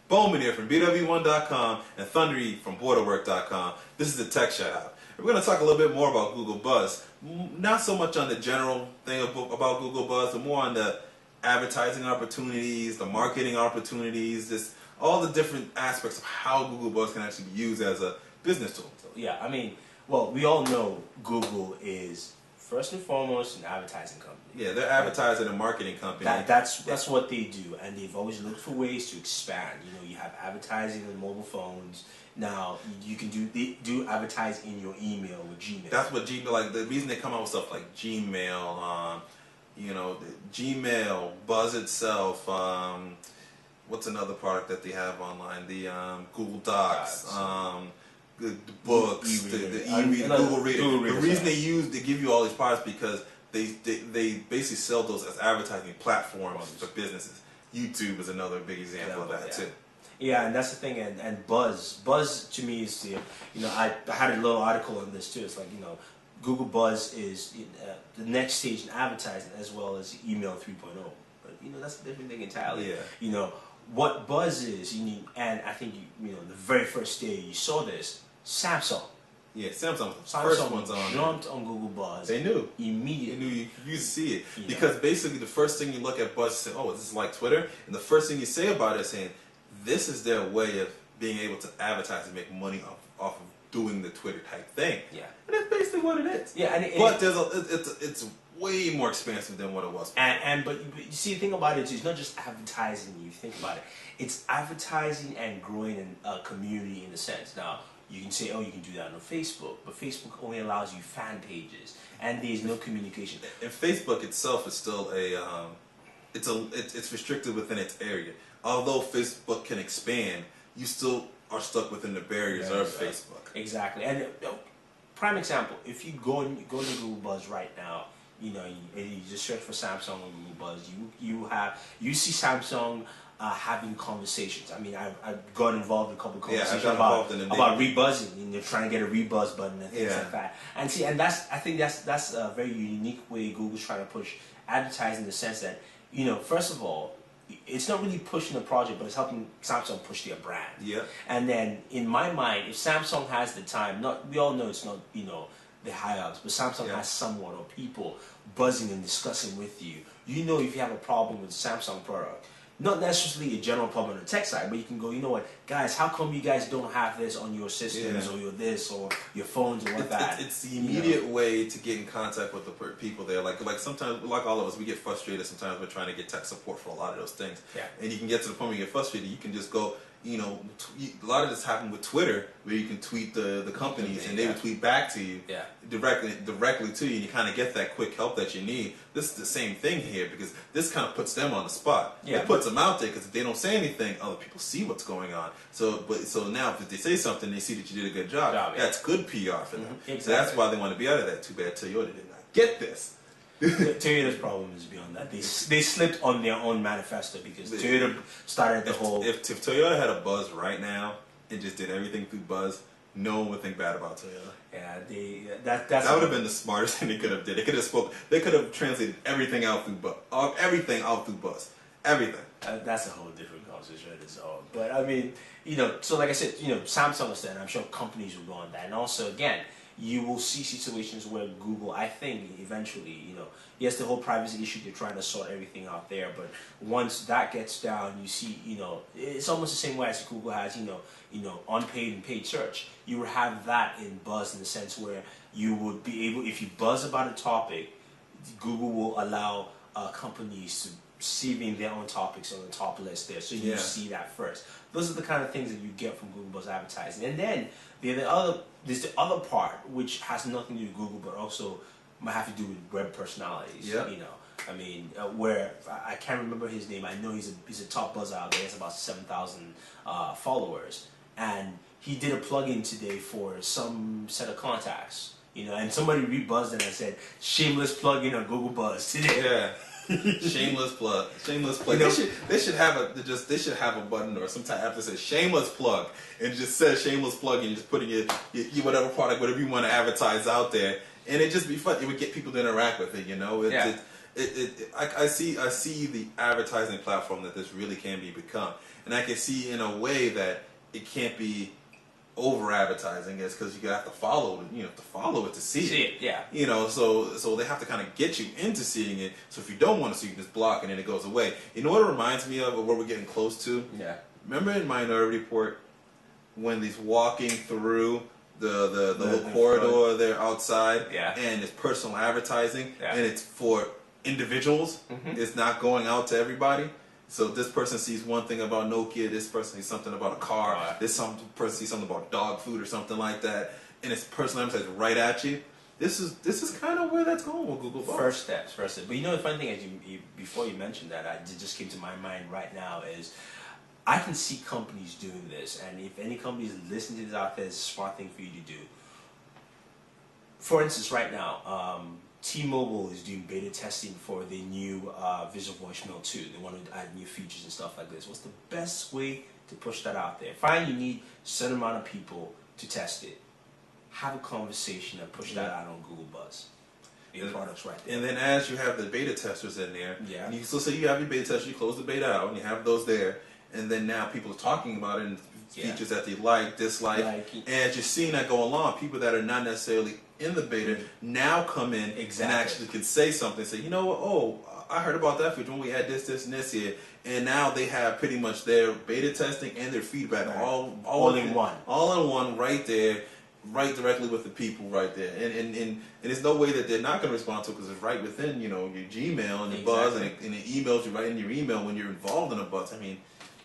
Bowman here from BWOne.com and Thundery from BorderWork.com. This is the Tech Shout Out. We're going to talk a little bit more about Google Buzz. Not so much on the general thing about Google Buzz, but more on the advertising opportunities, the marketing opportunities, just all the different aspects of how Google Buzz can actually be used as a business tool. Yeah, I mean, well, we all know Google is first and foremost an advertising company. Yeah, they're advertising and marketing company. That's what they do, and they've always looked for ways to expand. You know, you have advertising on mobile phones. Now you can do advertise in your email with Gmail. That's what Gmail, like the reason they come out with stuff like Gmail, you know, Gmail, Buzz itself. What's another product that they have online? The Google Docs. The books, the e-reader, Google Reader. The reason they give you all these products because they basically sell those as advertising platforms for businesses. YouTube is another big example of that too. Yeah, and that's the thing. And Buzz to me is I had a little article on this too. It's like, Google Buzz is the next stage in advertising as well as email 3.0. But that's a different thing entirely. Yeah. What Buzz is, and I think the very first day you saw this, Samsung. Yeah, Samsung first one's on. Jumped on Google Buzz. They knew immediately. They knew you see it because basically the first thing you look at Buzz and say, "Oh, this is like Twitter," and the first thing you say about it is saying, "This is their way of being able to advertise and make money off of doing the Twitter type thing." Yeah, and that's basically what it is. Yeah, but it's way more expensive than what it was. But you see, the thing about it is, it's not just advertising. You think about it; it's advertising and growing a community in a sense. Now, you can say, oh, you can do that on Facebook, but Facebook only allows you fan pages, and there's no communication. And Facebook itself is still it's restricted within its area. Although Facebook can expand, you still are stuck within the barriers of Facebook. Exactly. And prime example, if you go to Google Buzz right now, you just search for Samsung on Google Buzz, you see Samsung having conversations. I mean, I've got involved in a couple of conversations about rebuzzing, and they're trying to get a rebuzz button and things like that. And see, and I think that's a very unique way Google's trying to push advertising in the sense that, first of all, it's not really pushing the project, but it's helping Samsung push their brand. Yeah. And then, in my mind, if Samsung has the time, we all know it's not, the high-ups, but Samsung has someone or people buzzing and discussing with you. If you have a problem with Samsung product, not necessarily a general problem on the tech side, but you can go, you know what, guys, how come you guys don't have this on your systems or your this or your phones or what that? It's the immediate way to get in contact with the people there. Like sometimes, like all of us, we get frustrated. Sometimes we're trying to get tech support for a lot of those things. Yeah. And you can get to the point where you get frustrated. You can just go, a lot of this happened with Twitter, where you can tweet the companies and they would tweet back to you directly to you, and you kind of get that quick help that you need. This is the same thing here because this kind of puts them on the spot. Yeah. It puts them out there because if they don't say anything, other people see what's going on. So now if they say something, they see that you did a good job. That's good PR for them. Exactly. So that's why they want to be out of that. Too bad Toyota did not get this. Toyota's problem is beyond that. They slipped on their own manifesto because Toyota started the whole. If Toyota had a Buzz right now and just did everything through Buzz, no one would think bad about Toyota. Yeah, that would have been the smartest thing they could have did. They could have translated everything out through Buzz. Everything out through Buzz. Everything. That's a whole different conversation on its own. But I mean, so like I said, Samsung is there, and I'm sure companies will go on that. And also, again, you will see situations where Google, I think, eventually, yes, the whole privacy issue, they're trying to sort everything out there, but once that gets down, you see, it's almost the same way as Google has, unpaid and paid search. You would have that in Buzz in the sense where you would be able, if you buzz about a topic, Google will allow companies to receiving their own topics on the top list there, so you see that first. Those are the kind of things that you get from Google Buzz advertising. And then there's the other part which has nothing to do with Google, but also might have to do with web personalities. Yeah. I mean, where I can't remember his name. I know he's a top buzzer out there. He has about 7,000 followers, and he did a plugin today for some set of contacts. And somebody rebuzzed it and said, "Shameless plugin on Google Buzz today." Yeah. Shameless plug. They should have a button or some type that says shameless plug, and it just says shameless plug, and you just putting your whatever product, whatever you want to advertise out there, and it just be fun. It would get people to interact with it. I see the advertising platform that this really can become. and I can see in a way that it can't be over advertising. It's because you have to follow it, to follow it to see it. Yeah. So they have to kind of get you into seeing it. So if you don't want to see it, you just block and then it goes away. You know what it reminds me of, or what we're getting close to? Yeah. Remember in Minority Report when he's walking through the little corridor there outside, and it's personal advertising, and it's for individuals. It's not going out to everybody. So this person sees one thing about Nokia, this person sees something about a car, this person sees something about dog food or something like that, and it's personal advertising right at you. This is kind of where that's going with Google Buzz. First steps. But you know the funny thing is, before you mentioned that, it just came to my mind right now is, I can see companies doing this, and if any companies listening to this out there, it's a smart thing for you to do. For instance, right now, T-Mobile is doing beta testing for the new Visual Voicemail 2. They want to add new features and stuff like this. What's the best way to push that out there? Fine, you need a certain amount of people to test it. Have a conversation and push that out on Google Buzz. Your products right there. And then as you have the beta testers in there, and you still say you have your beta testers, you close the beta out, and you have those there. And then now people are talking about it and features that they like, dislike, and you're seeing that go along. People that are not necessarily in the beta now come in and actually can say something. Say, you know what? Oh, I heard about that feature when we had this, and this here, and now they have pretty much their beta testing and their feedback all in one, right there, right directly with the people right there. And there's no way that they're not going to respond to it because it's right within your Gmail and your Buzz and it emails you right in your email when you're involved in a Buzz. I mean,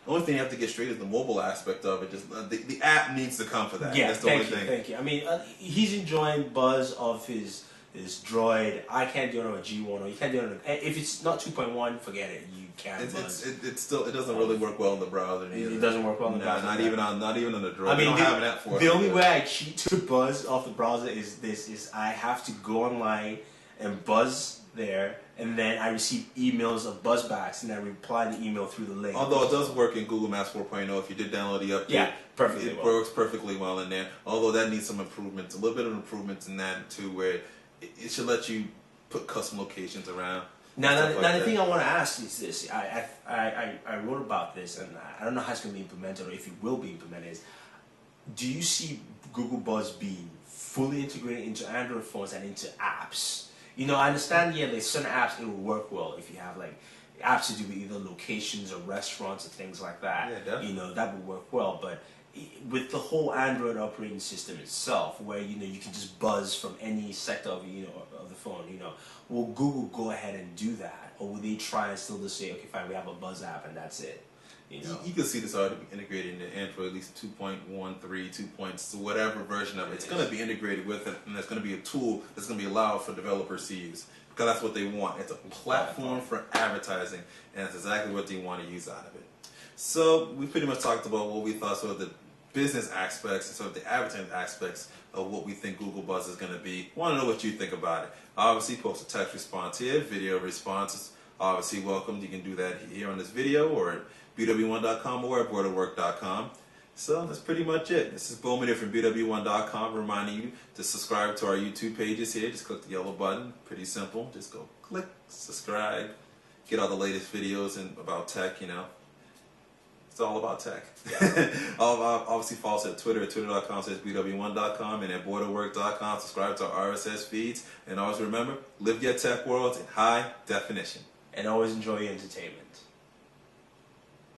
the only thing you have to get straight is the mobile aspect of it. Just the app needs to come for that. Yeah, that's the only thing. Thank you. I mean, he's enjoying Buzz of his Droid. I can't do it on a G1, or you can't do it on if it's not 2.1. Forget it. You can't. Buzz. It doesn't really work well in the browser. It doesn't work well in the browser. Not even on the Droid. I mean, don't have an app for it. The only way I cheat to Buzz off the browser is I have to go online and buzz there, and then I receive emails of buzzbacks, and I reply the email through the link. Although it does work in Google Maps 4.0, if you did download the update, it works perfectly well in there. Although that needs some improvements, a little bit of improvements in that too, where it should let you put custom locations around. Now the thing I want to ask is this: I wrote about this, and I don't know how it's going to be implemented, or if it will be implemented. Is, do you see Google Buzz being fully integrated into Android phones and into apps? I understand, there's certain apps it will work well if you have like apps to do with either locations or restaurants or things like that. Yeah, definitely. That would work well. But with the whole Android operating system itself, where you can just buzz from any sector of of the phone, will Google go ahead and do that, or will they try and still just say, okay, fine, we have a Buzz app and that's it? You can see this already integrated into Android, at least 2.13, 2 points, whatever version of it. It's going to be integrated with it, and there's going to be a tool that's going to be allowed for developers to use, because that's what they want. It's a platform for advertising, and that's exactly what they want to use out of it. So we pretty much talked about what we thought sort of the business aspects and sort of the advertising aspects of what we think Google Buzz is going to be. Want to know what you think about it. Obviously, post a text response here, video responses. Obviously welcomed. You can do that here on this video or at BWOne.com or at BWORK.com. So that's pretty much it. This is Bowman here from BWOne.com, reminding you to subscribe to our YouTube pages here. Just click the yellow button. Pretty simple. Just go click, subscribe, get all the latest videos about tech, It's all about tech. Obviously follow us at Twitter, twitter.com/BWOne.com, and at BWORK.com. Subscribe to our RSS feeds. And always remember, live your tech world in high definition. And always enjoy your entertainment.